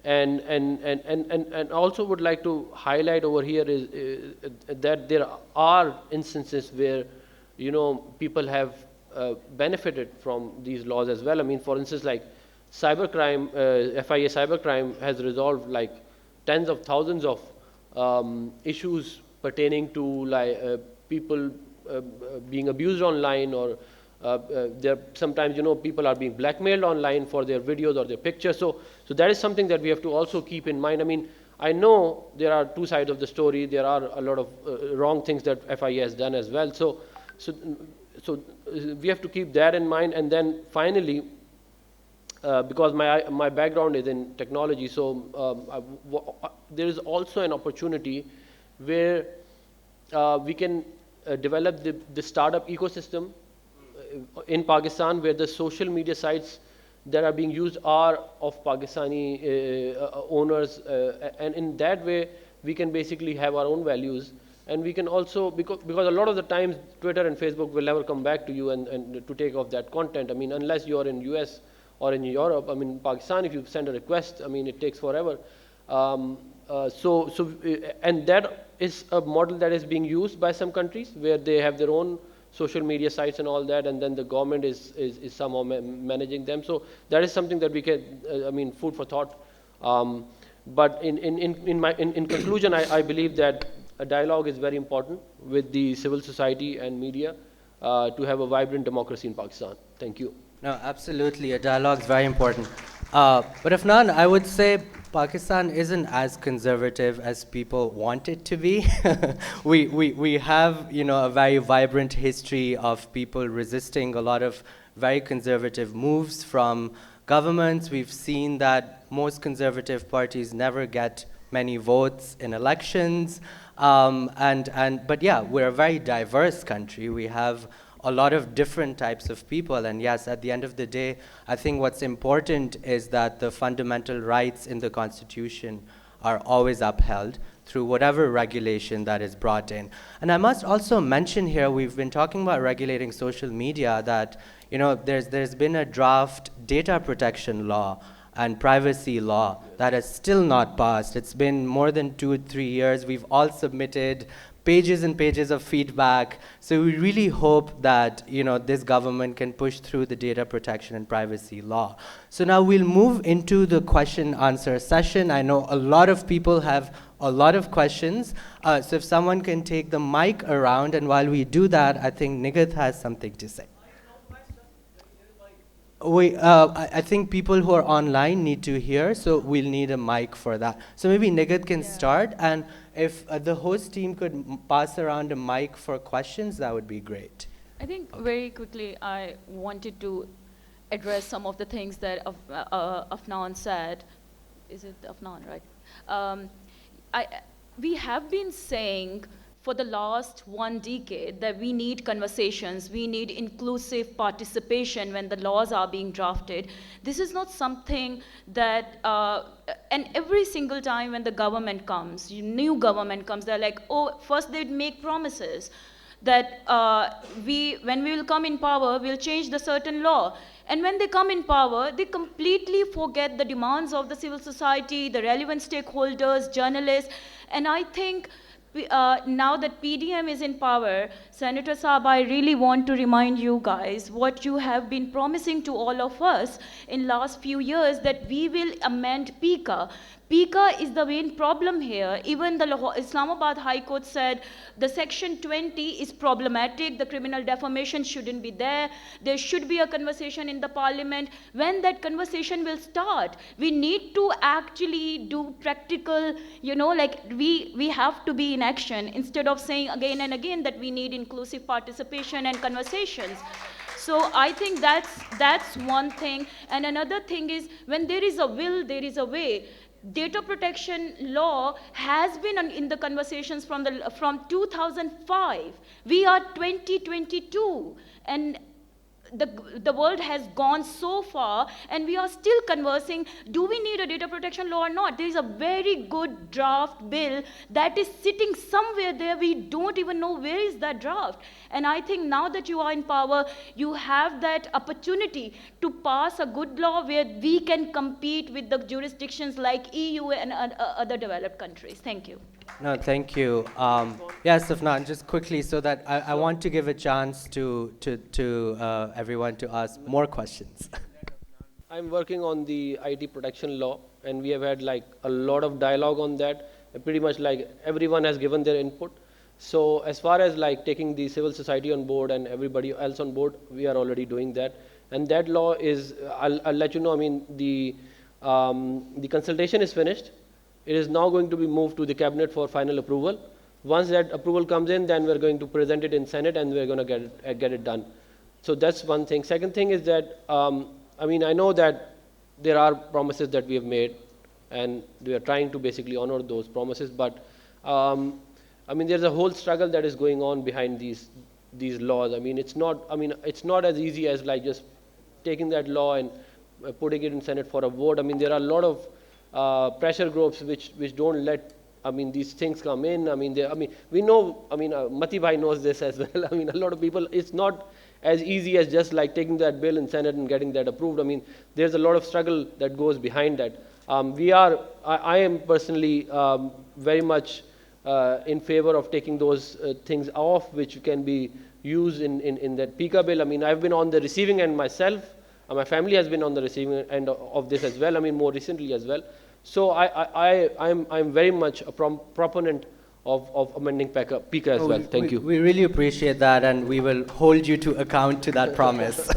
And also would like to highlight over here is that there are instances where people have benefited from these laws as well. I mean, for instance, like cybercrime, FIA cybercrime has resolved like tens of thousands of issues pertaining to like people being abused online, or there sometimes people are being blackmailed online for their videos or their pictures. So that is something that we have to also keep in mind. I mean, I know there are two sides of the story. There are a lot of wrong things that FIA has done as well. So we have to keep that in mind. And then finally, because my background is in technology, so there is also an opportunity where we can develop the startup ecosystem in Pakistan, where the social media sites that are being used are of Pakistani owners, and in that way we can basically have our own values, and we can also, because a lot of the times Twitter and Facebook will never come back to you and to take off that content. I mean, unless you are in US or in Europe. I mean, Pakistan, if you send a request, I mean, it takes forever. And that is a model that is being used by some countries where they have their own social media sites and all that, and then the government is somehow managing them. So that is something that we can, I mean, food for thought. But in conclusion, I believe that a dialogue is very important with the civil society and media to have a vibrant democracy in Pakistan. Thank you. No, absolutely. A dialogue is very important. But Afnan, I would say Pakistan isn't as conservative as people want it to be. we have, a very vibrant history of people resisting a lot of very conservative moves from governments. We've seen that most conservative parties never get many votes in elections. But yeah, we're a very diverse country. We have a lot of different types of people, and yes, at the end of the day, I think what's important is that the fundamental rights in the Constitution are always upheld through whatever regulation that is brought in. And I must also mention here, we've been talking about regulating social media, that there's been a draft data protection law and privacy law that has still not passed. It's been more than 2 or 3 years. We've all submitted pages and pages of feedback. So we really hope that this government can push through the data protection and privacy law. So now we'll move into the question-answer session. I know a lot of people have a lot of questions. So if someone can take the mic around, and while we do that, I think Nighat has something to say. I think people who are online need to hear, so we'll need a mic for that. So maybe Nighat can start, and if the host team could pass around a mic for questions, that would be great. I think very quickly, I wanted to address some of the things that Afnan said. Is it Afnan, right? We have been saying for the last 1 decade that we need conversations, we need inclusive participation when the laws are being drafted. This is not something that, and every single time when the government comes, new government comes, they're like, oh, first they'd make promises that when we will come in power, we'll change the certain law. And when they come in power, they completely forget the demands of the civil society, the relevant stakeholders, journalists. And I think now that PDM is in power, Senator Saab, I really want to remind you guys what you have been promising to all of us in last few years, that we will amend PICA. PICA is the main problem here. Even the Islamabad High Court said the section 20 is problematic, the criminal defamation shouldn't be there, there should be a conversation in the parliament. When that conversation will start? We need to actually do practical, like we have to be in action instead of saying again and again that we need inclusive participation and conversations. So I think that's one thing. And another thing is, when there is a will, there is a way. Data protection law has been in the conversations from 2005. We are 2022, and the world has gone so far, and we are still conversing, do we need a data protection law or not? There is a very good draft bill that is sitting somewhere there. We don't even know where is that draft. And I think now that you are in power, you have that opportunity to pass a good law where we can compete with the jurisdictions like EU and other developed countries. Thank you. No, thank you. Yes, Afnan, just quickly, so that I want to give a chance to everyone to ask more questions. I'm working on the IT protection law, and we have had like a lot of dialogue on that. Pretty much like everyone has given their input. So as far as like taking the civil society on board and everybody else on board, we are already doing that. And that law is, I'll let you know, I mean, the consultation is finished. It is now going to be moved to the cabinet for final approval. Once that approval comes in, then we're going to present it in Senate, and we're going to get it done. So that's one thing. Second thing is that, I mean, I know that there are promises that we have made, and we are trying to basically honor those promises. But I mean, there's a whole struggle that is going on behind these laws. I mean, it's not as easy as like just taking that law and putting it in Senate for a vote. I mean, there are a lot of pressure groups which don't let, I mean, these things come in. I mean, we know, I mean, Mati Bhai knows this as well. I mean, a lot of people, it's not as easy as just like taking that bill in Senate and getting that approved. I mean, there's a lot of struggle that goes behind that. I am personally very much in favor of taking those things off, which can be used in that PICA bill. I mean, I've been on the receiving end myself. My family has been on the receiving end of this as well. I mean, more recently as well. So I'm very much a proponent of amending PICA as well. Thank you. We really appreciate that, and we will hold you to account to that promise.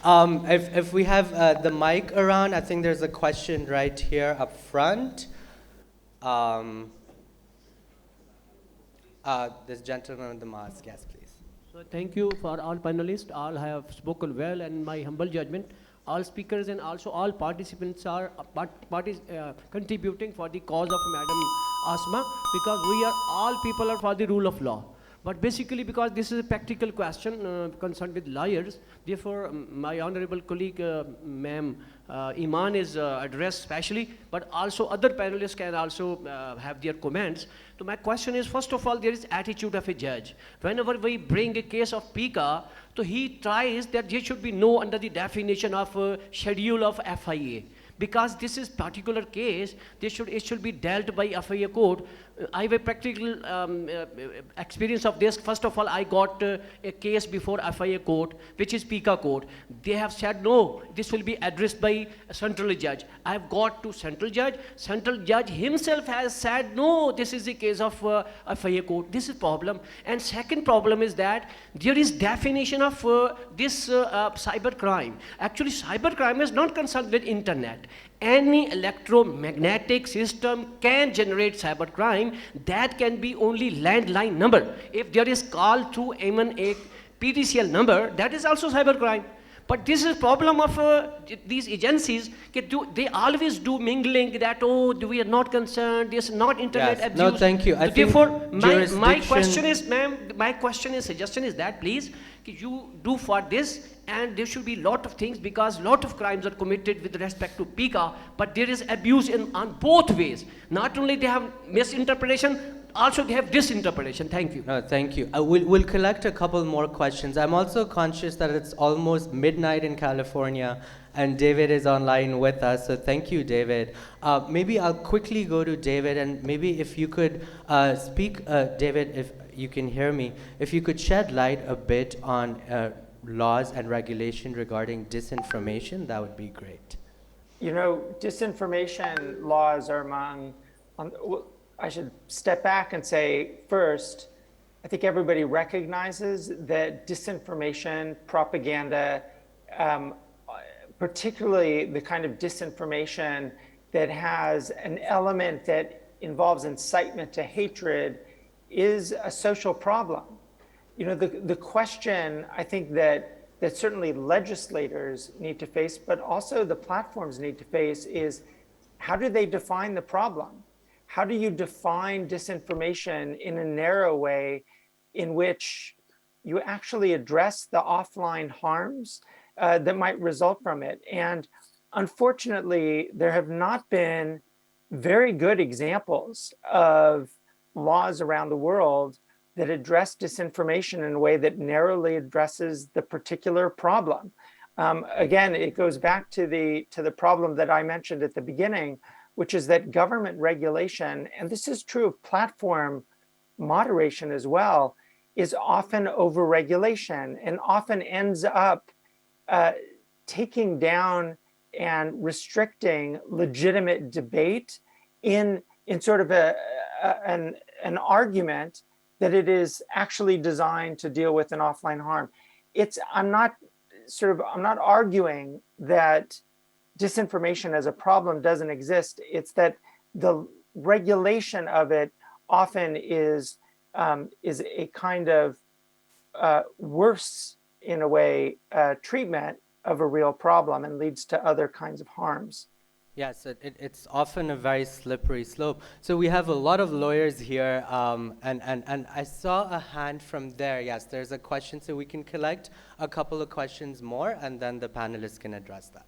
If we have the mic around, I think there's a question right here up front. This gentleman with the mask, yes, please. So thank you for all panelists. All have spoken well, and my humble judgment, all speakers and also all participants are contributing for the cause of Madam Asma, because we are all people are for the rule of law. But basically, because this is a practical question concerned with lawyers, therefore my honorable colleague, Ma'am Imaan is addressed specially, but also other panelists can also have their comments. So my question is, first of all, there is attitude of a judge. Whenever we bring a case of PICA, so he tries that there should be no under the definition of schedule of FIA. Because this is particular case, it should be dealt by FIA court. I have a practical experience of this. First of all, I got a case before FIA court, which is PICA court. They have said, no, this will be addressed by a central judge. I have got to central judge. Central judge himself has said, no, this is the case of FIA court. This is problem. And second problem is that there is definition of this cyber crime. Actually, cyber crime is not concerned with internet. Any electromagnetic system can generate cybercrime. That can be only landline number. If there is call through even a PTCL number, that is also cybercrime. But this is problem of these agencies. They always do mingling that, oh, we are not concerned, this is not internet Yes. abuse. No, thank you. I Therefore, think my question is, ma'am, my question is, suggestion is that, please, you do for this, and there should be lot of things, because lot of crimes are committed with respect to PICA, but there is abuse on both ways. Not only they have misinterpretation, also they have disinterpretation. Thank you. No, thank you. We'll collect a couple more questions. I'm also conscious that it's almost midnight in California, and David is online with us, so thank you, David. Maybe I'll quickly go to David, and maybe if you could speak, David, if you can hear me, if you could shed light a bit on laws and regulation regarding disinformation, that would be great. You know, disinformation laws are I should step back and say, first, I think everybody recognizes that disinformation, propaganda, particularly the kind of disinformation that has an element that involves incitement to hatred, is a social problem. You know, the question I think that certainly legislators need to face, but also the platforms need to face, is how do they define the problem? How do you define disinformation in a narrow way in which you actually address the offline harms that might result from it? And unfortunately, there have not been very good examples of laws around the world that address disinformation in a way that narrowly addresses the particular problem. Again, it goes back to the problem that I mentioned at the beginning, which is that government regulation, and this is true of platform moderation as well, is often over-regulation and often ends up taking down and restricting legitimate debate in sort of an argument that it is actually designed to deal with an offline harm. I'm not arguing that disinformation as a problem doesn't exist. It's that the regulation of it often is a kind of worse, in a way, treatment of a real problem and leads to other kinds of harms. Yes, it's often a very slippery slope. So we have a lot of lawyers here, and I saw a hand from there. Yes, there's a question, so we can collect a couple of questions more, and then the panelists can address that.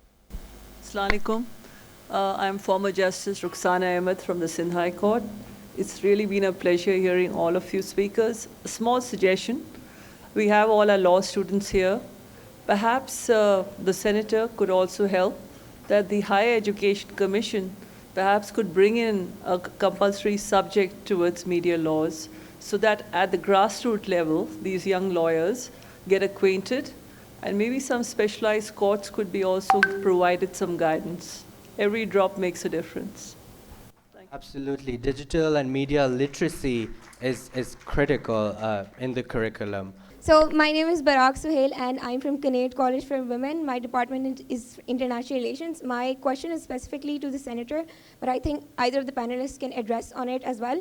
Assalamu alaikum. I'm former Justice Rukhsana Ahmed from the Sindh High Court. It's really been a pleasure hearing all of you speakers. A small suggestion. We have all our law students here. Perhaps the Senator could also help, that the Higher Education Commission perhaps could bring in a compulsory subject towards media laws, so that at the grassroots level, these young lawyers get acquainted, and maybe some specialized courts could be also provided some guidance. Every drop makes a difference. Absolutely. Digital and media literacy is critical in the curriculum. So my name is Barak Suhail, and I'm from Kaye College for Women. My department is International Relations. My question is specifically to the Senator, but I think either of the panelists can address on it as well.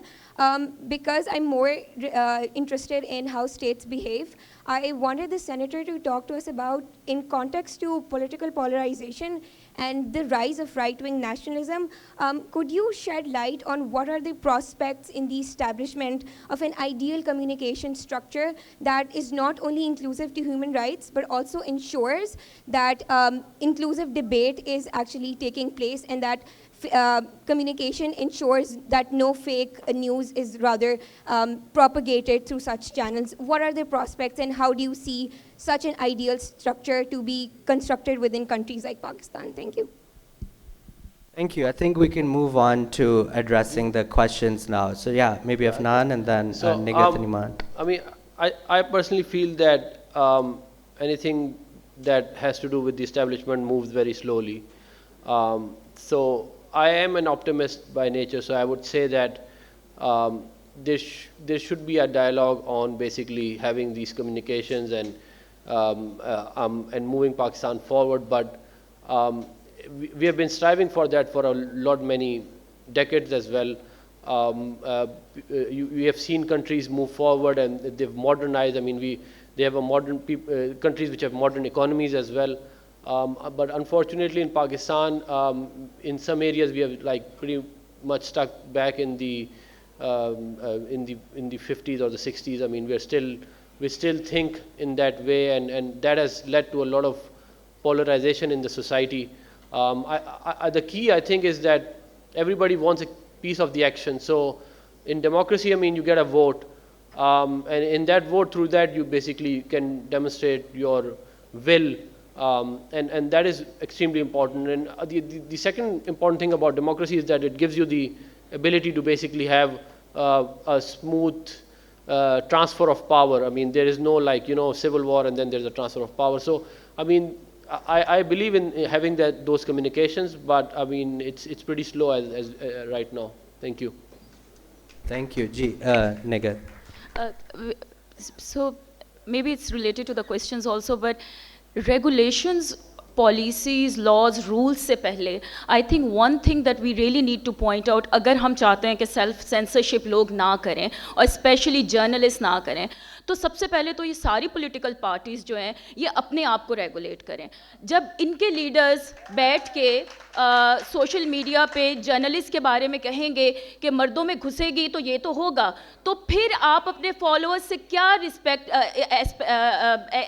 Because I'm more interested in how states behave, I wanted the Senator to talk to us about, in context to political polarization and the rise of right-wing nationalism, could you shed light on what are the prospects in the establishment of an ideal communication structure that is not only inclusive to human rights, but also ensures that inclusive debate is actually taking place, and that communication ensures that no fake news is rather propagated through such channels? What are the prospects, and how do you see such an ideal structure to be constructed within countries like Pakistan? Thank you. Thank you. I think we can move on to addressing the questions now. So yeah, maybe Afnan and then Nighat and Imaan. I mean, I personally feel that anything that has to do with the establishment moves very slowly. So I am an optimist by nature, so I would say that there should be a dialogue on basically having these communications and moving Pakistan forward. But we have been striving for that for many decades as well. We have seen countries move forward and they've modernized. I mean, they have a modern countries which have modern economies as well. But unfortunately, in Pakistan, in some areas we have like pretty much stuck back in the 50s or the 60s. I mean, we still think in that way, and that has led to a lot of polarization in the society. The key, I think, is that everybody wants a piece of the action. So in democracy, I mean, you get a vote, and in that vote, through that, you basically can demonstrate your will, and that is extremely important. And the second important thing about democracy is that it gives you the ability to basically have a smooth transfer of power. I mean, there is no civil war and then there's a transfer of power. So, I mean, I believe in having those communications, but I mean, it's pretty slow as right now. Thank you. Thank you. Nighat. So maybe it's related to the questions also, but regulations, policies, laws, rules से पहले, I think one thing that we really need to point out, अगर हम चाहते हैं कि self censorship लोग ना करें और especially journalists ना करें, तो सबसे पहले तो ये सारी पॉलिटिकल पार्टीज़ जो हैं ये अपने आप को रेगुलेट करें. जब इनके लीडर्स बैठ के सोशल मीडिया पे जर्नलिस्ट के बारे में कहेंगे कि मर्दों में घुसेगी तो ये तो होगा, तो फिर आप अपने फॉलोअर्स से क्या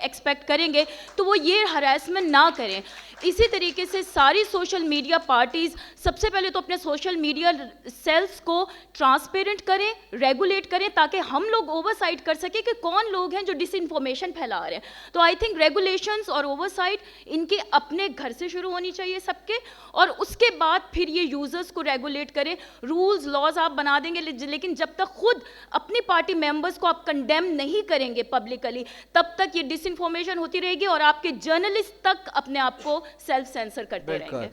एक्सपेक्ट करेंगे, तो वो ये हरासमेंट ना करें. इसी तरीके से सारी सोशल मीडिया पार्टीज़ सबसे पहले तो अपने सोशल मीडिया सेल्स को ट्रांसपेरेंट करें, रेगुलेट करें, ताकि हम लोग ओवरसाइट कर सकें कि कौन लोग हैं जो डिसइंफॉर्मेशन फैला रहे हैं. तो आई थिंक रेगुलेशंस और ओवरसाइट इनके अपने घर से शुरू होनी चाहिए सबके, और उसके बाद फिर ये यूज़र्स को रेगुलेट करें. रूल्स लॉज आप बना देंगे, लेकिन जब तक खुद अपनी पार्टी मेंबर्स को आप कंडेम नहीं करेंगे पब्लिकली, तब तक ये डिसइंफॉर्मेशन होती रहेगी और आपके जर्नलिस्ट तक अपने आप को self-censor करते रहेंगे.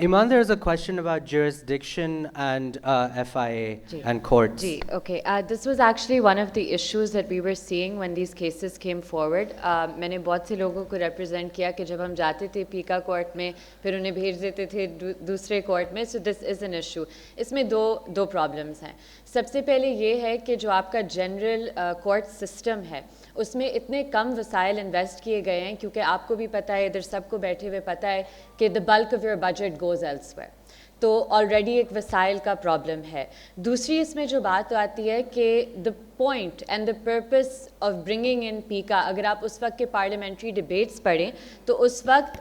Imaan, there is a question about jurisdiction and FIA and courts. Okay. This was actually one of the issues that we were seeing when these cases came forward. मैंने बहुत से लोगों को represent किया कि जब हम जाते थे पीका कोर्ट में, फिर उन्हें भेज देते थे दूसरे कोर्ट में. So this is an issue. इसमें दो problems हैं. सबसे पहले ये है कि जो आपका general court system है, उसमें इतने कम वसाइल इन्वेस्ट किए गए हैं, क्योंकि आपको भी पता है, इधर सबको बैठे हुए पता है कि the bulk of your budget goes elsewhere. तो ऑलरेडी एक वसाइल का प्रॉब्लम है. दूसरी इसमें जो बात आती है कि the point and the purpose of bringing in पीका, अगर आप उस वक्त के पार्लियामेंट्री डिबेट्स पढ़ें तो उस वक्त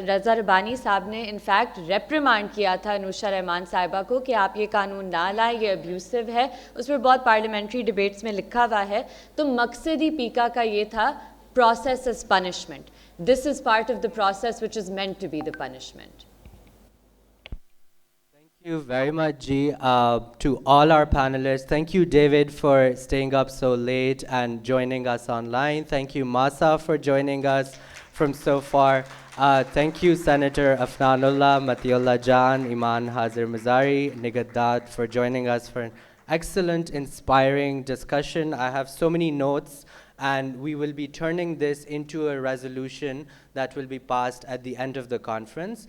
रज़ा रब्बानी साहब ने इनफैक्ट रेप्रिमांड किया था अनुशा रहमान साहिबा को कि आप ये कानून ना लाएं, ये अब्यूसिव है. उस पर बहुत पार्लियामेंट्री डिबेट्स में लिखा हुआ है. तो मकसद ही पीका का ये था, process is punishment. This is part of the process which is meant to be the punishment. Thank you very much, Ji. To all our panelists, thank you, David, for staying up so late and joining us online. Thank you, Mahsa, for joining us from so far. Thank you, Senator Afnanullah, Matiullah Jan, Imaan Hazir Mazari, Nighat, for joining us for an excellent, inspiring discussion. I have so many notes, and we will be turning this into a resolution that will be passed at the end of the conference.